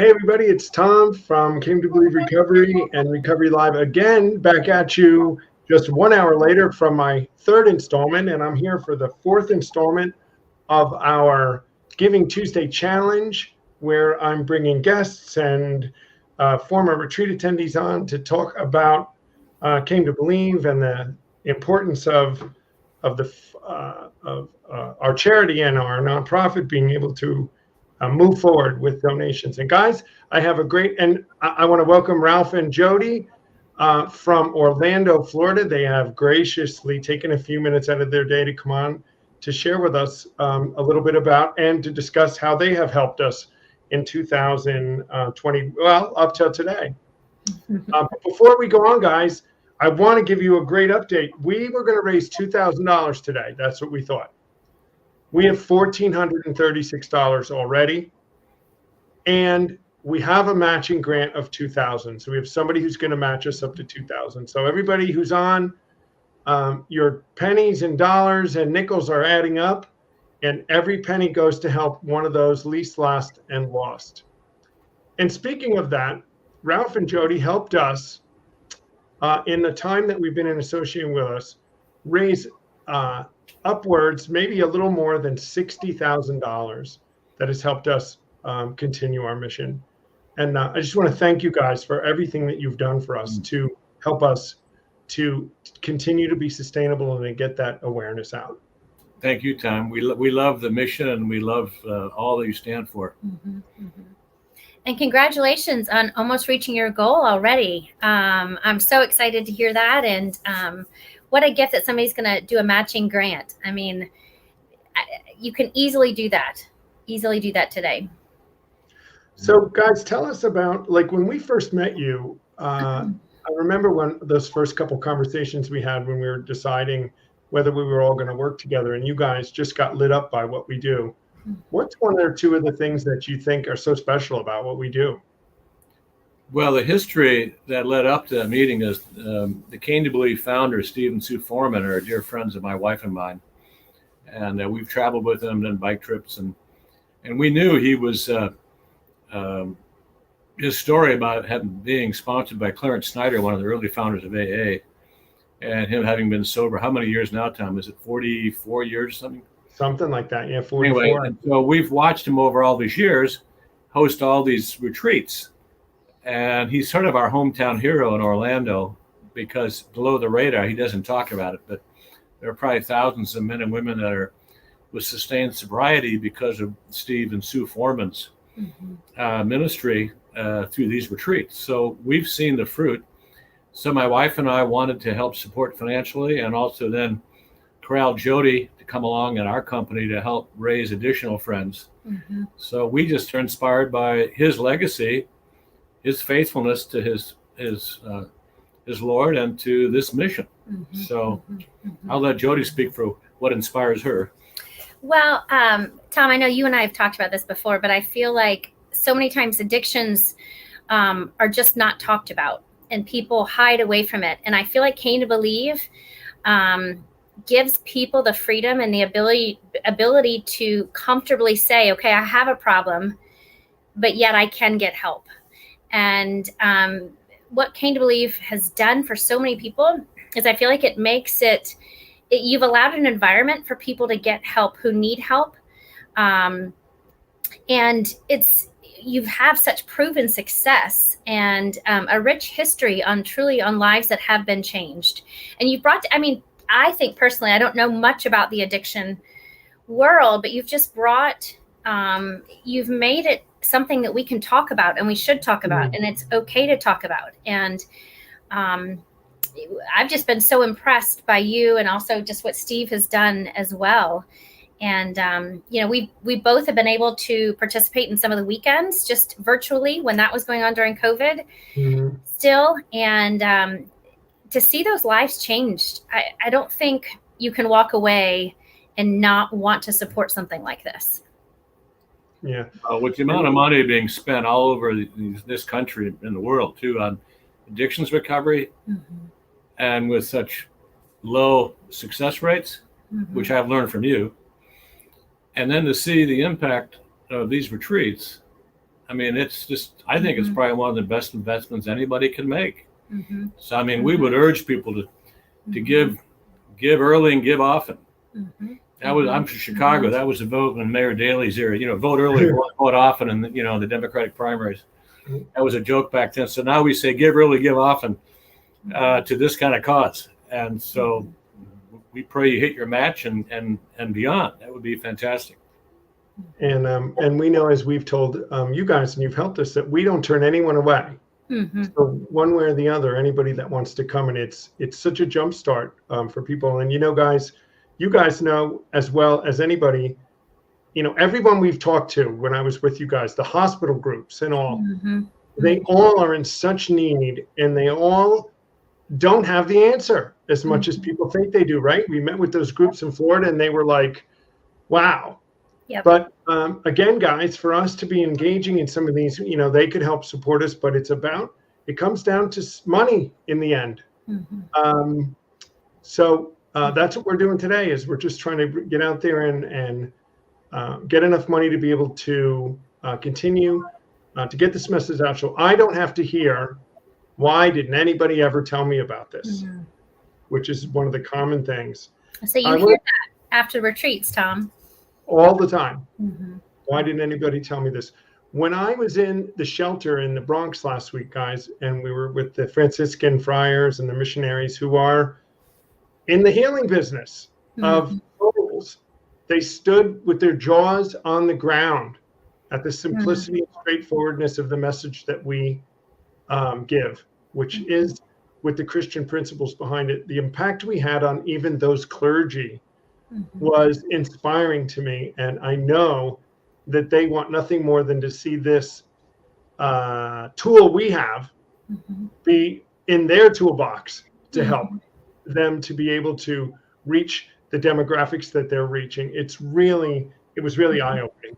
Hey everybody, it's Tom from Came to Believe Recovery and Recovery Live again, back at you just 1 hour later from my third installment, and I'm here for the fourth installment of our Giving Tuesday Challenge, where I'm bringing guests and former retreat attendees on to talk about Came to Believe and the importance of our charity and our nonprofit being able to move forward with donations. And guys, I have a great, and I want to welcome Ralph and Jodi from Orlando, Florida. They have graciously taken a few minutes out of their day to come on to share with us a little bit about and to discuss how they have helped us in 2020, well, up till today. But before we go on, guys, I want to give you a great update. We were going to raise $2,000 today. That's what we thought. We have $1,436 already, and we have a matching grant of $2,000. So we have somebody who's going to match us up to $2,000. So everybody who's on, your pennies and dollars and nickels are adding up, and every penny goes to help one of those least, last, and lost. And speaking of that, Ralph and Jodi helped us in the time that we've been in associating with us raise upwards, maybe a little more than $60,000 that has helped us continue our mission. And I just want to thank you guys for everything that you've done for us to help us to continue to be sustainable and to get that awareness out. Thank you, Tom. We love the mission, and we love all that you stand for. Mm-hmm, mm-hmm. And congratulations on almost reaching your goal already. I'm so excited to hear that. And what a gift that somebody's going to do a matching grant. I mean, you can easily do that today. So guys, tell us about, like, when we first met you, I remember when those first couple conversations we had when we were deciding whether we were all going to work together, and you guys just got lit up by what we do. What's one or two of the things that you think are so special about what we do? Well, the history that led up to that meeting is the Came to Believe founder, Steve and Sue Foreman, are dear friends of my wife and mine. And we've traveled with them, done bike trips. And we knew he was, his story about being sponsored by Clarence Snyder, one of the early founders of AA, and him having been sober. How many years now, Tom? Is it 44 years or something? Something like that, yeah, 44. Anyway, and so we've watched him over all these years host all these retreats. And he's sort of our hometown hero in Orlando because below the radar, he doesn't talk about it, but there are probably thousands of men and women that are with sustained sobriety because of Steve and Sue Foreman's ministry through these retreats. So we've seen the fruit. So my wife and I wanted to help support financially and also then corral Jodi to come along in our company to help raise additional friends. So we just are inspired by his legacy, his faithfulness to his Lord and to this mission. So I'll let Jodi speak for what inspires her. Well, Tom, I know you and I have talked about this before, but I feel like so many times addictions are just not talked about and people hide away from it. And I feel like Came to Believe gives people the freedom and the ability to comfortably say, okay, I have a problem, but yet I can get help. And what Came to Believe has done for so many people is I feel like it makes you've allowed an environment for people to get help who need help. And you have such proven success and a rich history on lives that have been changed. And you've brought, I think personally, I don't know much about the addiction world, but you've just brought, you've made it something that we can talk about and we should talk about, and it's okay to talk about. And I've just been so impressed by you and also just what Steve has done as well. And, we both have been able to participate in some of the weekends just virtually when that was going on during COVID still. And to see those lives changed, I don't think you can walk away and not want to support something like this. Yeah. With the amount of money being spent all over this country and the world too on addictions recovery, and with such low success rates, which I've learned from you, and then to see the impact of these retreats I mean, it's just, I think it's probably one of the best investments anybody can make. Mm-hmm. So, I mean, we would urge people to give early and give often. Mm-hmm. That was, I'm from Chicago. That was a vote when Mayor Daley's era, vote early, vote often, and the Democratic primaries. That was a joke back then. So now we say give early, give often to this kind of cause. And so we pray you hit your match and beyond. That would be fantastic. And we know, as we've told you guys, and you've helped us, that we don't turn anyone away. Mm-hmm. So one way or the other, anybody that wants to come, and it's such a jump start for people. And guys, you guys know as well as anybody, everyone we've talked to when I was with you guys, the hospital groups and all, they all are in such need, and they all don't have the answer as much as people think they do, right? We met with those groups in Florida, and they were like, wow. Yep. But again, guys, for us to be engaging in some of these, they could help support us, but it comes down to money in the end. So that's what we're doing today, is we're just trying to get out there and get enough money to be able to continue to get this message out. So I don't have to hear, why didn't anybody ever tell me about this? Which is one of the common things. So you hear that after retreats, Tom? All the time. Why didn't anybody tell me this? When I was in the shelter in the Bronx last week, guys, and we were with the Franciscan friars and the missionaries who are in the healing business of souls, they stood with their jaws on the ground at the simplicity and straightforwardness of the message that we give, which is with the Christian principles behind it. The impact we had on even those clergy was inspiring to me, and I know that they want nothing more than to see this tool we have be in their toolbox to help them to be able to reach the demographics that they're reaching. It was really eye-opening.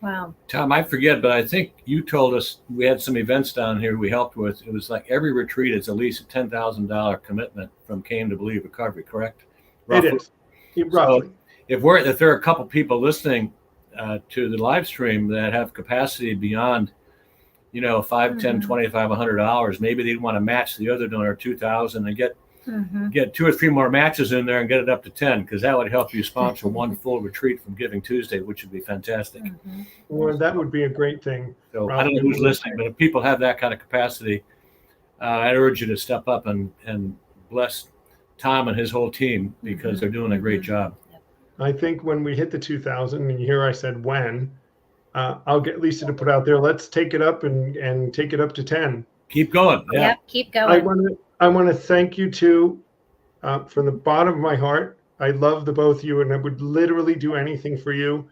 Wow. Tom, I forget, but I think you told us we had some events down here we helped with. It was like every retreat is at least a $10,000 commitment from Came to Believe Recovery, correct? Roughly. It is. Roughly. So if there are a couple people listening to the live stream that have capacity beyond, $5, $10, $25, $100, maybe they'd want to match the other donor $2,000 and get 2 or 3 more matches in there and get it up to 10, because that would help you sponsor one full retreat from Giving Tuesday, which would be fantastic. Well, that would be a great thing. So I don't know who's listening, but if people have that kind of capacity, I urge you to step up and bless Tom and his whole team, because they're doing a great job. I think when we hit the 2,000, and here I said when, I'll get Lisa to put out there, let's take it up and take it up to 10. Keep going. Yeah. Yep, keep going. I want to thank you too, from the bottom of my heart. I love the both of you, and I would literally do anything for you.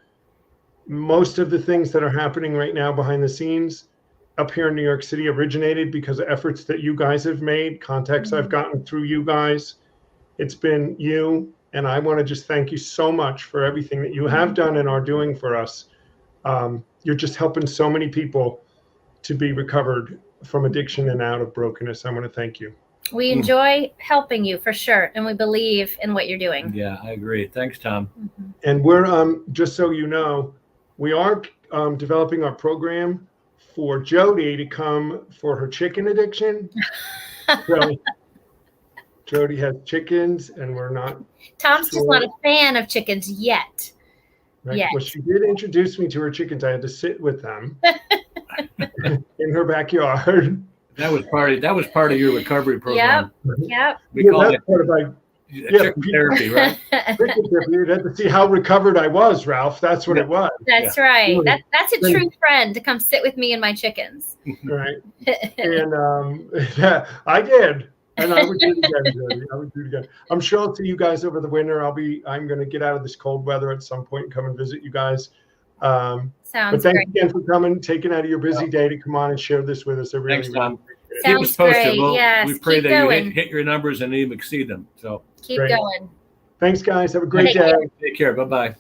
Most of the things that are happening right now behind the scenes up here in New York City originated because of efforts that you guys have made, contacts I've gotten through you guys. It's been you, and I want to just thank you so much for everything that you have done and are doing for us. You're just helping so many people to be recovered from addiction and out of brokenness. I want to thank you. We enjoy helping you for sure, and we believe in what you're doing. Yeah, I agree. Thanks, Tom. And we're, just so you know, we are developing our program for Jodi to come for her chicken addiction. So Jodi has chickens, and we're not. Tom's just not a fan of chickens yet. Right? Well, she did introduce me to her chickens. I had to sit with them in her backyard. That was part of your recovery program. Yep. We call it part of my chicken therapy, right? You had to see how recovered I was, Ralph. That's what it was. That's right. That's a true friend, to come sit with me and my chickens. Right. And yeah, I did. And I would do it again, Jodi. I would do it again. I'm sure I'll see you guys over the winter. I'm going to get out of this cold weather at some point and come and visit you guys. Sounds but thanks again for coming, taking out of your busy day to come on and share this with us. I really, Thanks, Tom. Sounds Keep us posted. great. Yes, we pray keep that going. you hit your numbers and even exceed them. So Keep going. Thanks, guys. Have a great day. Take care. Bye-bye.